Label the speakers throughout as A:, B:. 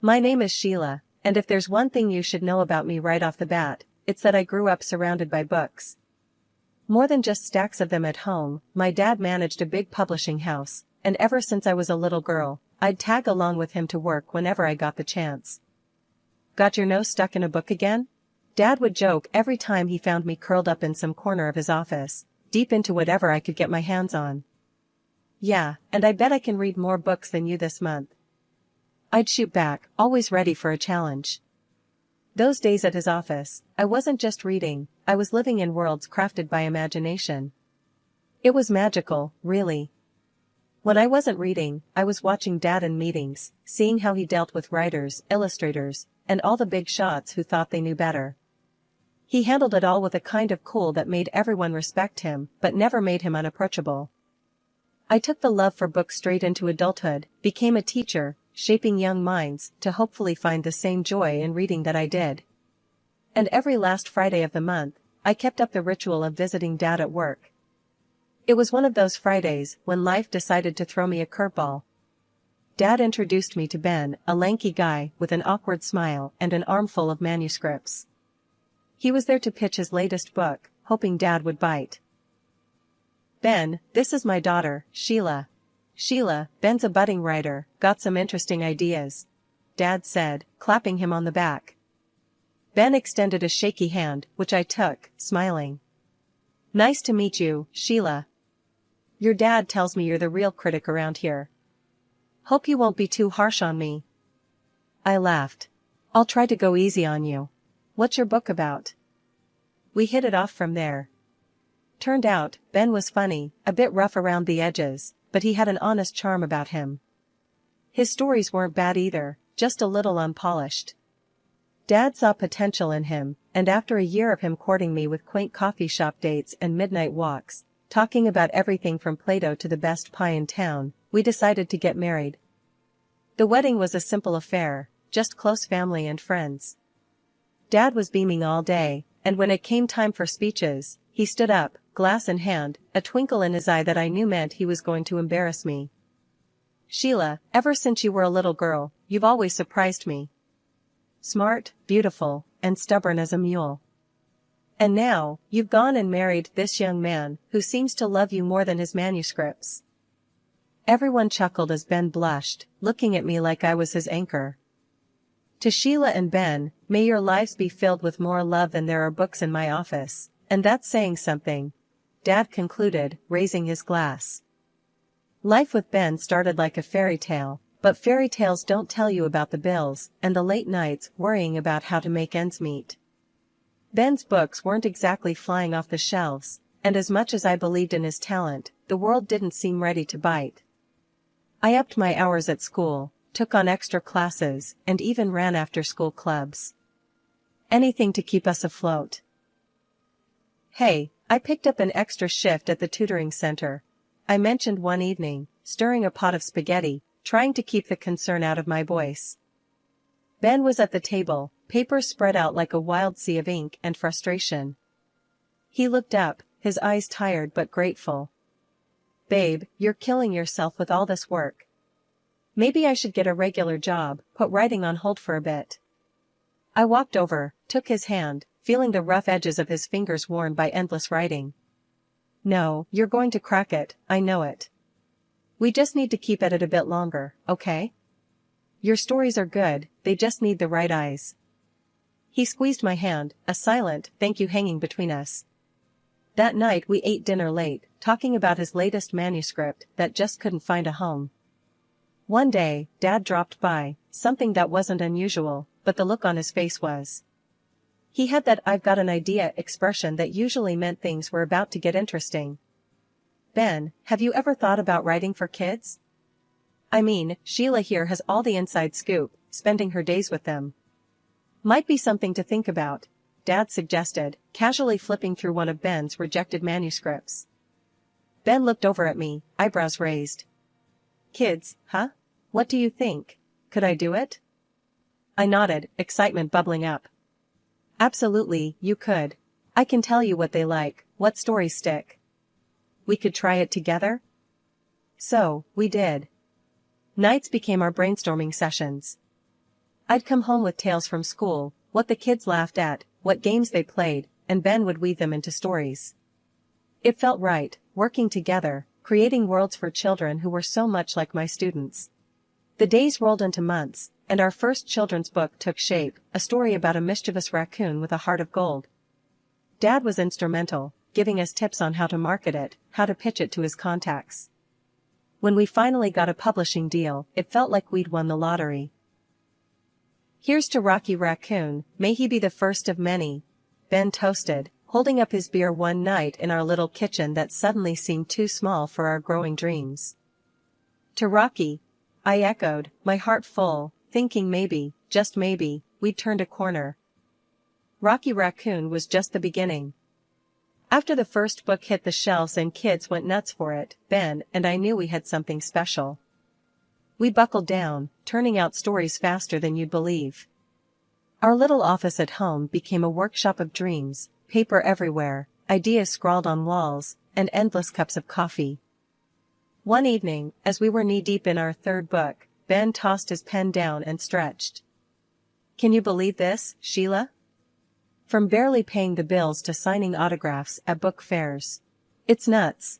A: My name is Sheila, and if there's one thing you should know about me right off the bat, it's that I grew up surrounded by books. More than just stacks of them at home, my dad managed a big publishing house, and ever since I was a little girl, I'd tag along with him to work whenever I got the chance. Got your nose stuck in a book again? Dad would joke every time he found me curled up in some corner of his office, deep into whatever I could get my hands on. Yeah, and I bet I can read more books than you this month. I'd shoot back, always ready for a challenge. Those days at his office, I wasn't just reading, I was living in worlds crafted by imagination. It was magical, really. When I wasn't reading, I was watching Dad in meetings, seeing how he dealt with writers, illustrators, and all the big shots who thought they knew better. He handled it all with a kind of cool that made everyone respect him, but never made him unapproachable. I took the love for books straight into adulthood, became a teacher, shaping young minds to hopefully find the same joy in reading that I did. And every last Friday of the month, I kept up the ritual of visiting Dad at work. It was one of those Fridays when life decided to throw me a curveball. Dad introduced me to Ben, a lanky guy with an awkward smile and an armful of manuscripts. He was there to pitch his latest book, hoping Dad would bite. Ben, this is my daughter, Sheila. Sheila, Ben's a budding writer, got some interesting ideas, Dad said, clapping him on the back. Ben extended a shaky hand, which I took, smiling. Nice to meet you, Sheila. Your dad tells me you're the real critic around here. Hope you won't be too harsh on me. I laughed. I'll try to go easy on you. What's your book about? We hit it off from there. Turned out, Ben was funny, a bit rough around the edges, but he had an honest charm about him. His stories weren't bad either, just a little unpolished. Dad saw potential in him, and after a year of him courting me with quaint coffee shop dates and midnight walks, talking about everything from Play-Doh to the best pie in town, we decided to get married. The wedding was a simple affair, just close family and friends. Dad was beaming all day, and when it came time for speeches, he stood up, glass in hand, a twinkle in his eye that I knew meant he was going to embarrass me. Sheila, ever since you were a little girl, you've always surprised me. Smart, beautiful, and stubborn as a mule. And now, you've gone and married this young man who seems to love you more than his manuscripts. Everyone chuckled as Ben blushed, looking at me like I was his anchor. To Sheila and Ben, may your lives be filled with more love than there are books in my office, and that's saying something, Dad concluded, raising his glass. Life with Ben started like a fairy tale, but fairy tales don't tell you about the bills and the late nights worrying about how to make ends meet. Ben's books weren't exactly flying off the shelves, and as much as I believed in his talent, the world didn't seem ready to bite. I upped my hours at school, took on extra classes, and even ran after-school clubs. Anything to keep us afloat. Hey, I picked up an extra shift at the tutoring center, I mentioned one evening, stirring a pot of spaghetti, trying to keep the concern out of my voice. Ben was at the table, papers spread out like a wild sea of ink and frustration. He looked up, his eyes tired but grateful. Babe, you're killing yourself with all this work. Maybe I should get a regular job, put writing on hold for a bit. I walked over, took his hand, feeling the rough edges of his fingers worn by endless writing. No, you're going to crack it, I know it. We just need to keep at it a bit longer, okay? Your stories are good, they just need the right eyes. He squeezed my hand, a silent thank you hanging between us. That night we ate dinner late, talking about his latest manuscript that just couldn't find a home. One day, Dad dropped by, something that wasn't unusual, but the look on his face was. He had that "I've got an idea" expression that usually meant things were about to get interesting. Ben, have you ever thought about writing for kids? I mean, Sheila here has all the inside scoop, spending her days with them. Might be something to think about, Dad suggested, casually flipping through one of Ben's rejected manuscripts. Ben looked over at me, eyebrows raised. Kids, huh? What do you think? Could I do it? I nodded, excitement bubbling up. Absolutely, you could. I can tell you what they like, what stories stick. We could try it together? So, we did. Nights became our brainstorming sessions. I'd come home with tales from school, what the kids laughed at, what games they played, and Ben would weave them into stories. It felt right, working together, creating worlds for children who were so much like my students. The days rolled into months, and our first children's book took shape, a story about a mischievous raccoon with a heart of gold. Dad was instrumental, giving us tips on how to market it, how to pitch it to his contacts. When we finally got a publishing deal, it felt like we'd won the lottery. "Here's to Rocky Raccoon, may he be the first of many," Ben toasted, holding up his beer one night in our little kitchen that suddenly seemed too small for our growing dreams. "To Rocky," I echoed, my heart full, thinking maybe, just maybe, we'd turned a corner. Rocky Raccoon was just the beginning. After the first book hit the shelves and kids went nuts for it, Ben and I knew we had something special. We buckled down, turning out stories faster than you'd believe. Our little office at home became a workshop of dreams, paper everywhere, ideas scrawled on walls, and endless cups of coffee. One evening, as we were knee-deep in our third book, Ben tossed his pen down and stretched. "Can you believe this, Sheila? From barely paying the bills to signing autographs at book fairs. It's nuts."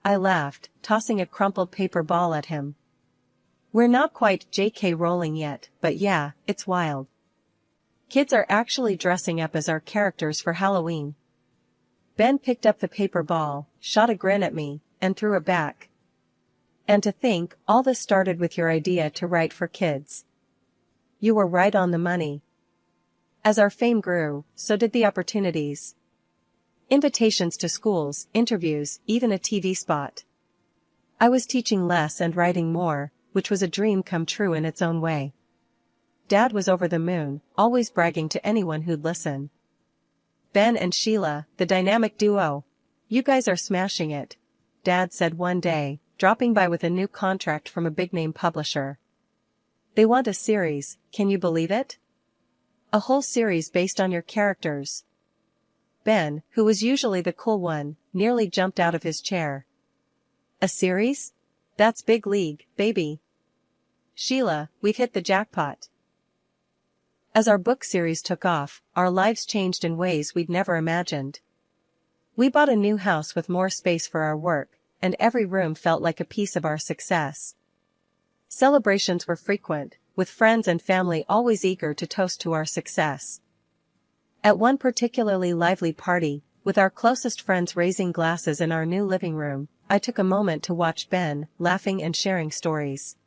A: I laughed, tossing a crumpled paper ball at him. "We're not quite J.K. Rowling yet, but yeah, it's wild. Kids are actually dressing up as our characters for Halloween." Ben picked up the paper ball, shot a grin at me, and threw it back. "And to think, all this started with your idea to write for kids. You were right on the money." As our fame grew, so did the opportunities. Invitations to schools, interviews, even a TV spot. I was teaching less and writing more, which was a dream come true in its own way. Dad was over the moon, always bragging to anyone who'd listen. "Ben and Sheila, the dynamic duo. You guys are smashing it," Dad said one day, dropping by with a new contract from a big-name publisher. "They want a series, can you believe it? A whole series based on your characters." Ben, who was usually the cool one, nearly jumped out of his chair. "A series? That's big league, baby. Sheila, we've hit the jackpot." As our book series took off, our lives changed in ways we'd never imagined. We bought a new house with more space for our work, and every room felt like a piece of our success. Celebrations were frequent, with friends and family always eager to toast to our success. At one particularly lively party, with our closest friends raising glasses in our new living room, I took a moment to watch Ben, laughing and sharing stories.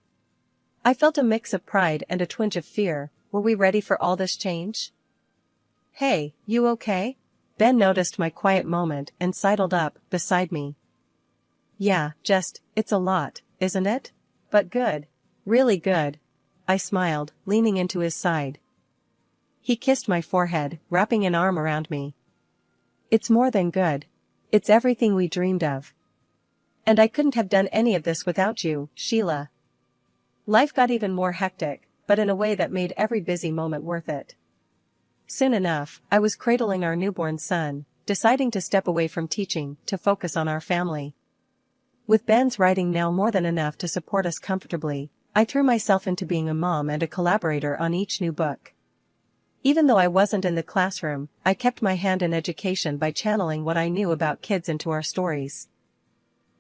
A: I felt a mix of pride and a twinge of fear. Were we ready for all this change? "Hey, you okay?" Ben noticed my quiet moment and sidled up beside me. "Yeah, it's a lot, isn't it? But good. Really good." I smiled, leaning into his side. He kissed my forehead, wrapping an arm around me. "It's more than good. It's everything we dreamed of. And I couldn't have done any of this without you, Sheila." Life got even more hectic, but in a way that made every busy moment worth it. Soon enough, I was cradling our newborn son, deciding to step away from teaching to focus on our family. With Ben's writing now more than enough to support us comfortably, I threw myself into being a mom and a collaborator on each new book. Even though I wasn't in the classroom, I kept my hand in education by channeling what I knew about kids into our stories.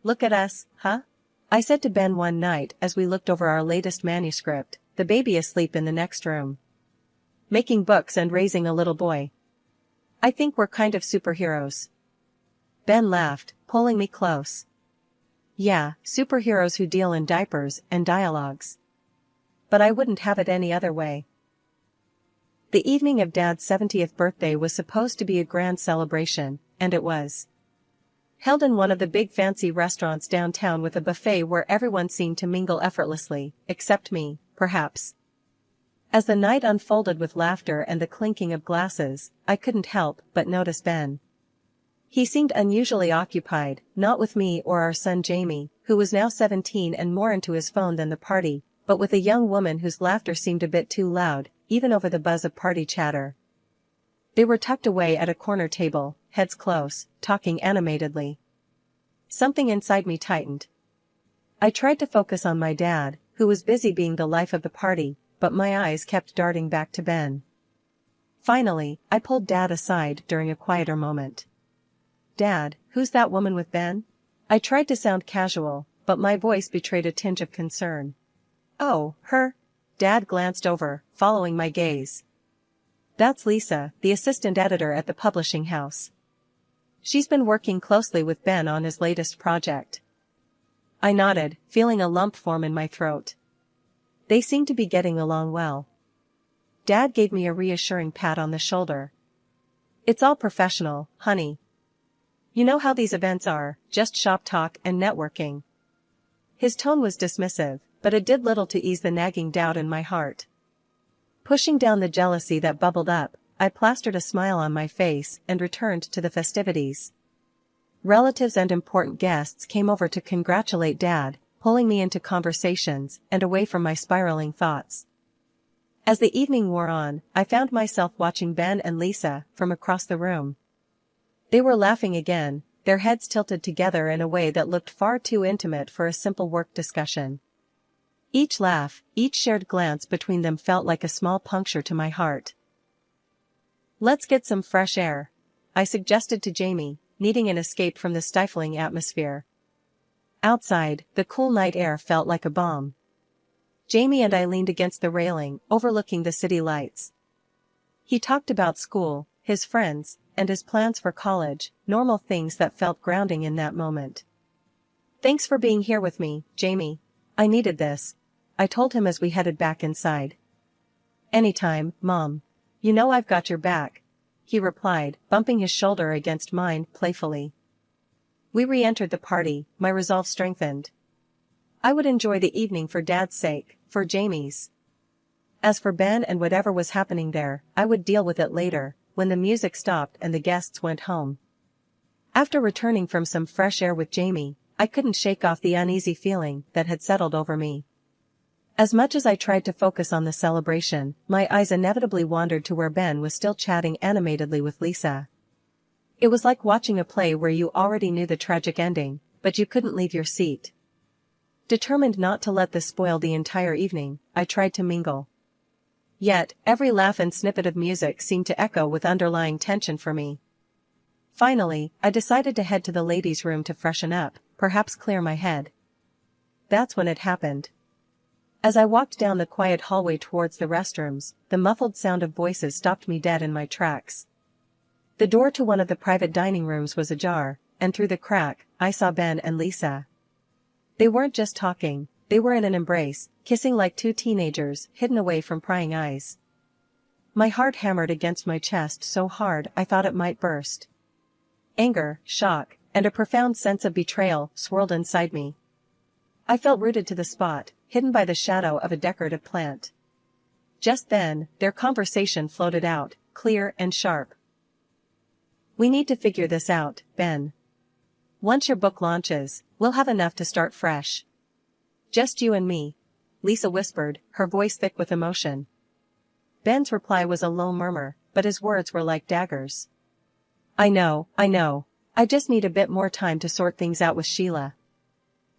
A: "Look at us, huh?" I said to Ben one night as we looked over our latest manuscript, the baby asleep in the next room. "Making books and raising a little boy. I think we're kind of superheroes." Ben laughed, pulling me close. "Yeah, superheroes who deal in diapers and dialogues. But I wouldn't have it any other way." The evening of Dad's 70th birthday was supposed to be a grand celebration, and it was. Held in one of the big fancy restaurants downtown with a buffet where everyone seemed to mingle effortlessly, except me, perhaps. As the night unfolded with laughter and the clinking of glasses, I couldn't help but notice Ben. He seemed unusually occupied, not with me or our son Jamie, who was now 17 and more into his phone than the party, but with a young woman whose laughter seemed a bit too loud, even over the buzz of party chatter. They were tucked away at a corner table, heads close, talking animatedly. Something inside me tightened. I tried to focus on my dad, who was busy being the life of the party, but my eyes kept darting back to Ben. Finally, I pulled Dad aside during a quieter moment. "Dad, who's that woman with Ben?" I tried to sound casual, but my voice betrayed a tinge of concern. "Oh, her?" Dad glanced over, following my gaze. "That's Lisa, the assistant editor at the publishing house. She's been working closely with Ben on his latest project." I nodded, feeling a lump form in my throat. They seemed to be getting along well. Dad gave me a reassuring pat on the shoulder. "It's all professional, honey. You know how these events are, just shop talk and networking." His tone was dismissive, but it did little to ease the nagging doubt in my heart. Pushing down the jealousy that bubbled up, I plastered a smile on my face and returned to the festivities. Relatives and important guests came over to congratulate Dad, pulling me into conversations and away from my spiraling thoughts. As the evening wore on, I found myself watching Ben and Lisa from across the room. They were laughing again, their heads tilted together in a way that looked far too intimate for a simple work discussion. Each laugh, each shared glance between them felt like a small puncture to my heart. "Let's get some fresh air," I suggested to Jamie, needing an escape from the stifling atmosphere. Outside, the cool night air felt like a balm. Jamie and I leaned against the railing, overlooking the city lights. He talked about school, his friends, and his plans for college, normal things that felt grounding in that moment. "Thanks for being here with me, Jamie. I needed this," I told him as we headed back inside. "Anytime, Mom. You know I've got your back," he replied, bumping his shoulder against mine playfully. We re-entered the party, my resolve strengthened. I would enjoy the evening for Dad's sake, for Jamie's. As for Ben and whatever was happening there, I would deal with it later, when the music stopped and the guests went home. After returning from some fresh air with Jamie, I couldn't shake off the uneasy feeling that had settled over me. As much as I tried to focus on the celebration, my eyes inevitably wandered to where Ben was still chatting animatedly with Lisa. It was like watching a play where you already knew the tragic ending, but you couldn't leave your seat. Determined not to let this spoil the entire evening, I tried to mingle. Yet, every laugh and snippet of music seemed to echo with underlying tension for me. Finally, I decided to head to the ladies' room to freshen up, perhaps clear my head. That's when it happened. As I walked down the quiet hallway towards the restrooms, the muffled sound of voices stopped me dead in my tracks. The door to one of the private dining rooms was ajar, and through the crack, I saw Ben and Lisa. They weren't just talking, they were in an embrace, kissing like two teenagers, hidden away from prying eyes. My heart hammered against my chest so hard I thought it might burst. Anger, shock, and a profound sense of betrayal swirled inside me. I felt rooted to the spot, hidden by the shadow of a decorative plant. Just then, their conversation floated out, clear and sharp. "We need to figure this out, Ben. Once your book launches, we'll have enough to start fresh." "Just you and me," Lisa whispered, her voice thick with emotion. Ben's reply was a low murmur, but his words were like daggers. I know. I just need a bit more time to sort things out with Sheila.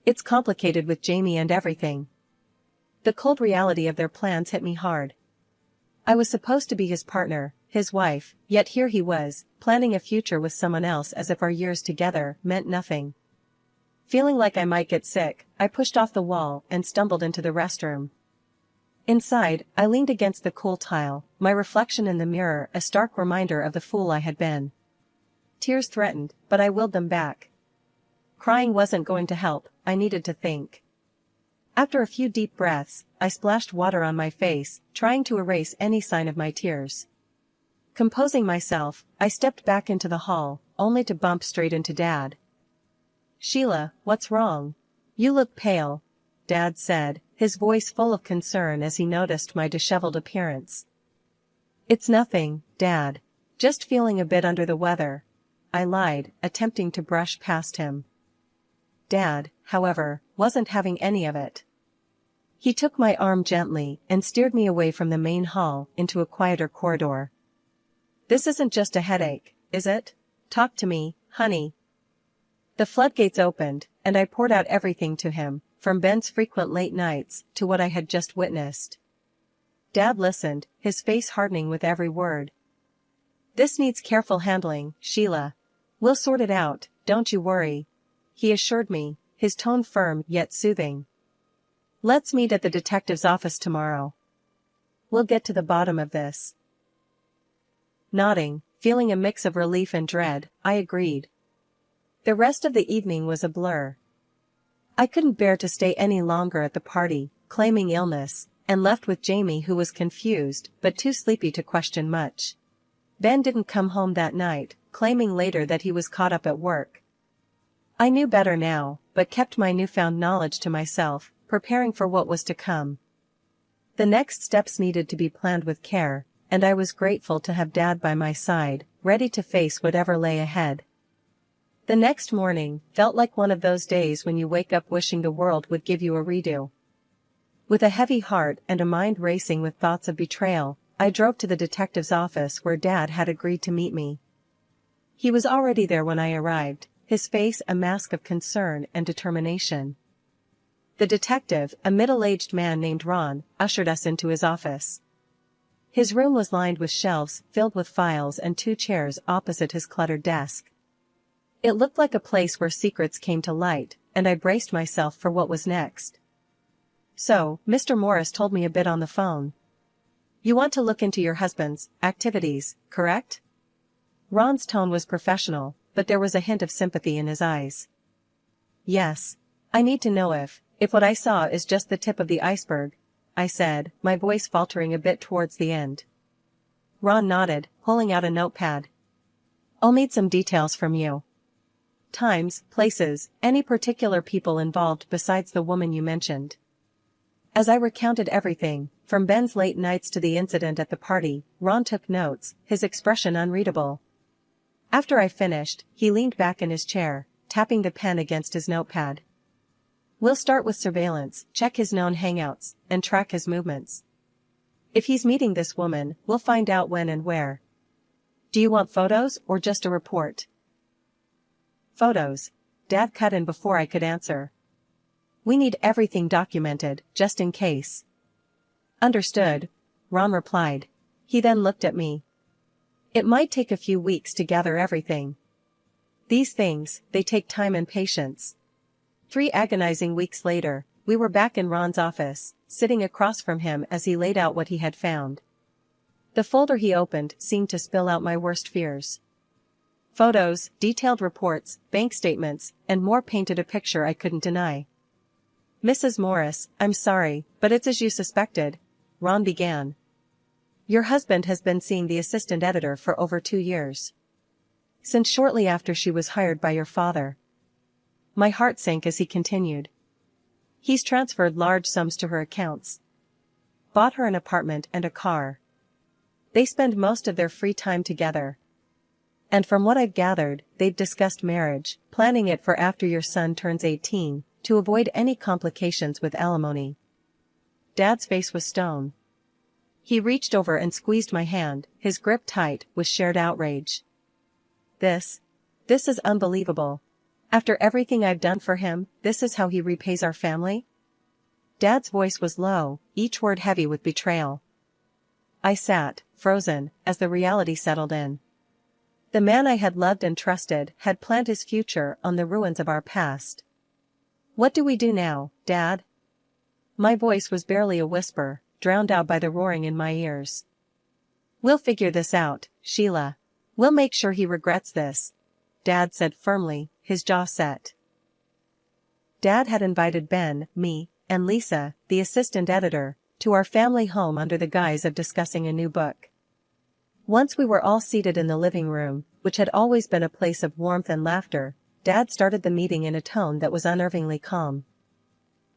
A: It's complicated with Jamie and everything." The cold reality of their plans hit me hard. I was supposed to be his partner, his wife, yet here he was, planning a future with someone else as if our years together meant nothing. Feeling like I might get sick, I pushed off the wall and stumbled into the restroom. Inside, I leaned against the cool tile, my reflection in the mirror a stark reminder of the fool I had been. Tears threatened, but I willed them back. Crying wasn't going to help, I needed to think. After a few deep breaths, I splashed water on my face, trying to erase any sign of my tears. Composing myself, I stepped back into the hall, only to bump straight into Dad. "Sheila, what's wrong? You look pale," Dad said, his voice full of concern as he noticed my disheveled appearance. "It's nothing, Dad. Just feeling a bit under the weather," I lied, attempting to brush past him. Dad, however, wasn't having any of it. He took my arm gently and steered me away from the main hall into a quieter corridor. "This isn't just a headache, is it? Talk to me, honey." The floodgates opened, and I poured out everything to him, from Ben's frequent late nights to what I had just witnessed. Dad listened, his face hardening with every word. "This needs careful handling, Sheila. We'll sort it out, don't you worry," he assured me, his tone firm yet soothing. "Let's meet at the detective's office tomorrow. We'll get to the bottom of this." Nodding, feeling a mix of relief and dread, I agreed. The rest of the evening was a blur. I couldn't bear to stay any longer at the party, claiming illness, and left with Jamie, who was confused but too sleepy to question much. Ben didn't come home that night, claiming later that he was caught up at work. I knew better now, but kept my newfound knowledge to myself, preparing for what was to come. The next steps needed to be planned with care, and I was grateful to have Dad by my side, ready to face whatever lay ahead. The next morning felt like one of those days when you wake up wishing the world would give you a redo. With a heavy heart and a mind racing with thoughts of betrayal, I drove to the detective's office where Dad had agreed to meet me. He was already there when I arrived, his face a mask of concern and determination. The detective, a middle-aged man named Ron, ushered us into his office. His room was lined with shelves filled with files and 2 chairs opposite his cluttered desk. It looked like a place where secrets came to light, and I braced myself for what was next. "So, Mr. Morris told me a bit on the phone. You want to look into your husband's activities, correct?" Ron's tone was professional, but there was a hint of sympathy in his eyes. "Yes. I need to know if what I saw is just the tip of the iceberg," I said, my voice faltering a bit towards the end. Ron nodded, pulling out a notepad. "I'll need some details from you. Times, places, any particular people involved besides the woman you mentioned." As I recounted everything, from Ben's late nights to the incident at the party, Ron took notes, his expression unreadable. After I finished, he leaned back in his chair, tapping the pen against his notepad. "We'll start with surveillance, check his known hangouts, and track his movements. If he's meeting this woman, we'll find out when and where. Do you want photos or just a report?" "Photos," Dad cut in before I could answer. "We need everything documented, just in case." "Understood," Ron replied. He then looked at me. "It might take a few weeks to gather everything. These things, they take time and patience." 3 agonizing weeks later, we were back in Ron's office, sitting across from him as he laid out what he had found. The folder he opened seemed to spill out my worst fears. Photos, detailed reports, bank statements, and more painted a picture I couldn't deny. "Mrs. Morris, I'm sorry, but it's as you suspected," Ron began. "Your husband has been seeing the assistant editor for over 2 years. Since shortly after she was hired by your father." My heart sank as he continued. "He's transferred large sums to her accounts. Bought her an apartment and a car. They spend most of their free time together. And from what I've gathered, they've discussed marriage, planning it for after your son turns 18, to avoid any complications with alimony." Dad's face was stone. He reached over and squeezed my hand, his grip tight with shared outrage. This is unbelievable. After everything I've done for him, this is how he repays our family?" Dad's voice was low, each word heavy with betrayal. I sat, frozen, as the reality settled in. The man I had loved and trusted had planned his future on the ruins of our past. "What do we do now, Dad?" My voice was barely a whisper, drowned out by the roaring in my ears. "We'll figure this out, Sheila. We'll make sure he regrets this," Dad said firmly, his jaw set. Dad had invited Ben, me, and Lisa, the assistant editor, to our family home under the guise of discussing a new book. Once we were all seated in the living room, which had always been a place of warmth and laughter, Dad started the meeting in a tone that was unnervingly calm.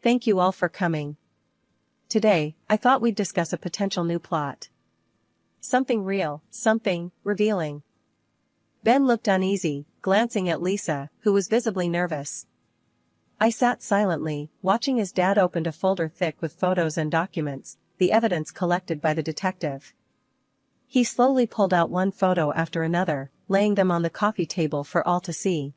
A: "Thank you all for coming. Today, I thought we'd discuss a potential new plot. Something real, something revealing." Ben looked uneasy, glancing at Lisa, who was visibly nervous. I sat silently, watching as Dad opened a folder thick with photos and documents, the evidence collected by the detective. He slowly pulled out one photo after another, laying them on the coffee table for all to see.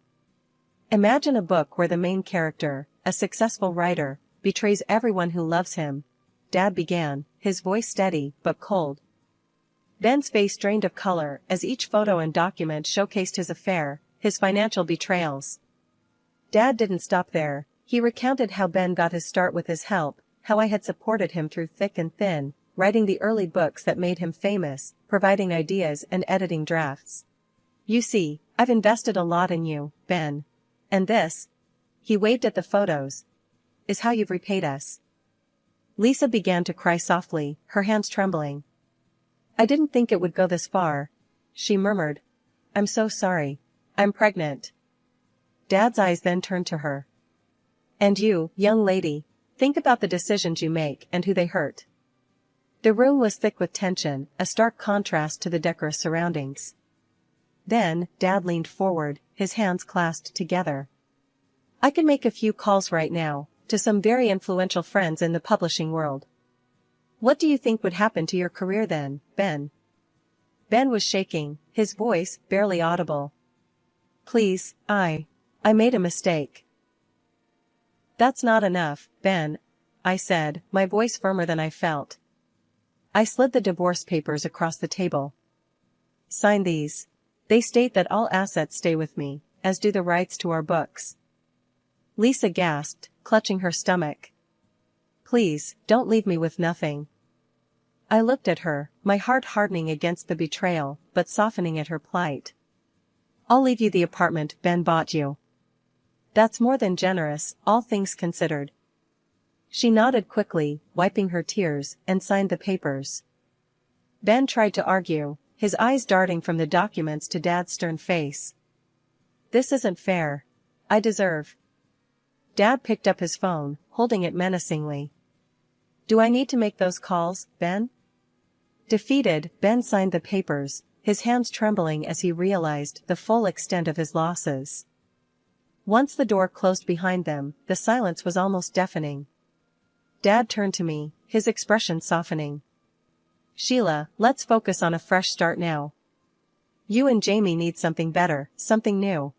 A: Imagine a book where the main character, a successful writer, betrays everyone who loves him. Dad began, his voice steady but cold. Ben's face drained of color as each photo and document showcased his affair, his financial betrayals. Dad didn't stop there. He recounted how Ben got his start with his help, how I had supported him through thick and thin, writing the early books that made him famous, providing ideas and editing drafts. You see, I've invested a lot in you, Ben. And this, he waved at the photos, is how you've repaid us. Lisa began to cry softly, her hands trembling. I didn't think it would go this far, she murmured. I'm so sorry. I'm pregnant. Dad's eyes then turned to her. And you, young lady, think about the decisions you make and who they hurt. The room was thick with tension, a stark contrast to the decorous surroundings. Then, Dad leaned forward, his hands clasped together. I can make a few calls right now, to some very influential friends in the publishing world. What do you think would happen to your career then, Ben? Ben was shaking, his voice barely audible. Please, I made a mistake. That's not enough, Ben, I said, my voice firmer than I felt. I slid the divorce papers across the table. Sign these. They state that all assets stay with me, as do the rights to our books. Lisa gasped, clutching her stomach. Please, don't leave me with nothing. I looked at her, my heart hardening against the betrayal, but softening at her plight. I'll leave you the apartment Ben bought you. That's more than generous, all things considered. She nodded quickly, wiping her tears, and signed the papers. Ben tried to argue, his eyes darting from the documents to Dad's stern face. This isn't fair. I deserve. Dad picked up his phone, holding it menacingly. Do I need to make those calls, Ben? Defeated, Ben signed the papers, his hands trembling as he realized the full extent of his losses. Once the door closed behind them, the silence was almost deafening. Dad turned to me, his expression softening. Sheila, let's focus on a fresh start now. You and Jamie need something better, something new.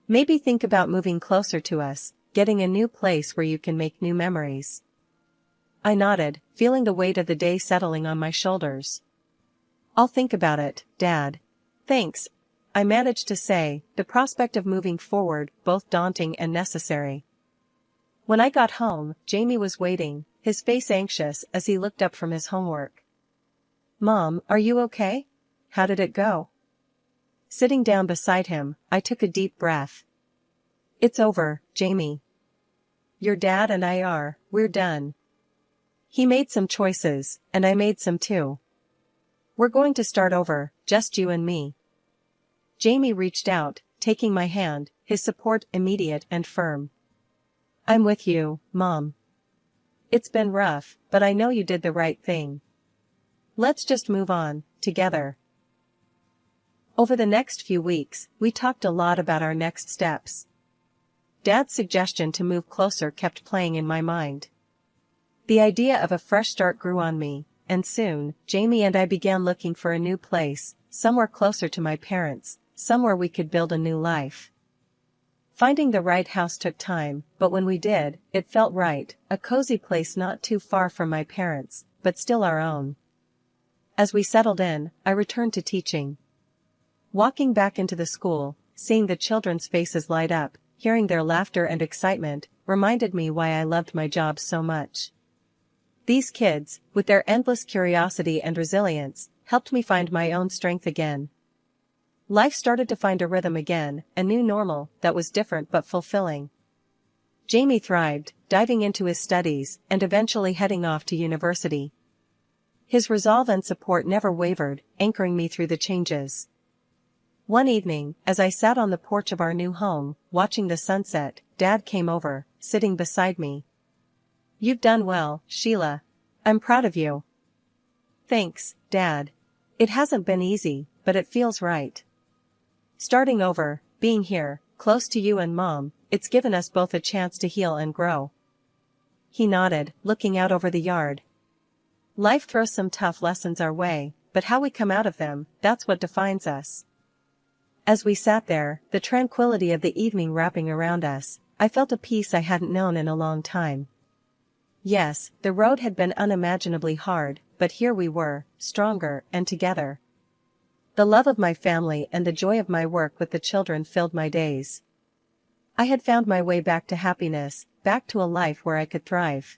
A: Maybe think about moving closer to us, getting a new place where you can make new memories. I nodded, feeling the weight of the day settling on my shoulders. I'll think about it, Dad. Thanks, I managed to say, the prospect of moving forward both daunting and necessary. When I got home, Jamie was waiting, his face anxious as he looked up from his homework. Mom, are you okay? How did it go? Sitting down beside him, I took a deep breath. It's over, Jamie. Your dad and we're done. He made some choices, and I made some too. We're going to start over, just you and me. Jamie reached out, taking my hand, his support immediate and firm. I'm with you, Mom. It's been rough, but I know you did the right thing. Let's just move on, together. Over the next few weeks, we talked a lot about our next steps. Dad's suggestion to move closer kept playing in my mind. The idea of a fresh start grew on me, and soon, Jamie and I began looking for a new place, somewhere closer to my parents, somewhere we could build a new life. Finding the right house took time, but when we did, it felt right, a cozy place not too far from my parents, but still our own. As we settled in, I returned to teaching. Walking back into the school, seeing the children's faces light up, hearing their laughter and excitement, reminded me why I loved my job so much. These kids, with their endless curiosity and resilience, helped me find my own strength again. Life started to find a rhythm again, a new normal that was different but fulfilling. Jamie thrived, diving into his studies and eventually heading off to university. His resolve and support never wavered, anchoring me through the changes. One evening, as I sat on the porch of our new home, watching the sunset, Dad came over, sitting beside me. You've done well, Sheila. I'm proud of you. Thanks, Dad. It hasn't been easy, but it feels right. Starting over, being here, close to you and Mom, it's given us both a chance to heal and grow. He nodded, looking out over the yard. Life throws some tough lessons our way, but how we come out of them, that's what defines us. As we sat there, the tranquility of the evening wrapping around us, I felt a peace I hadn't known in a long time. Yes, the road had been unimaginably hard, but here we were, stronger and together. The love of my family and the joy of my work with the children filled my days. I had found my way back to happiness, back to a life where I could thrive.